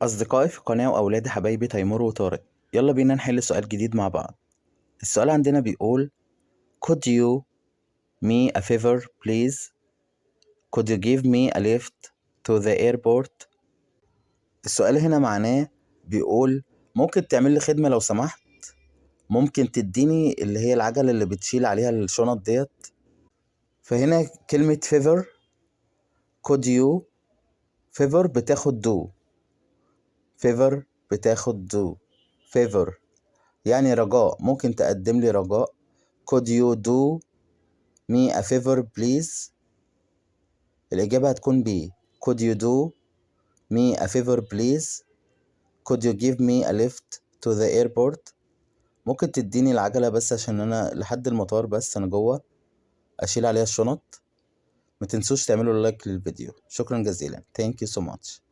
أصدقائي في القناة وأولاد حبايبي تيمور وطارق، يلا بينا نحل سؤال جديد مع بعض. السؤال عندنا بيقول Could you me a favor please? Could you give me a lift to the airport? السؤال هنا معناه بيقول ممكن تعمل لي خدمة لو سمحت؟ ممكن تديني اللي هي العجلة اللي بتشيل عليها الشنط ديت؟ فهنا كلمة favor could you favor بتاخد do favor بتاخد do favor يعني رجاء، ممكن تقدم لي رجاء. Could you do me a favor please؟ الإجابة هتكون B. Could you do me a favor please؟ Could you give me a lift to the airport؟ ممكن تديني العجلة بس عشان أنا لحد المطار، بس أنا جوه أشيل عليها الشنط. ما تنسوش تعملوا لايك للفيديو. شكرا جزيلا. Thank you so much.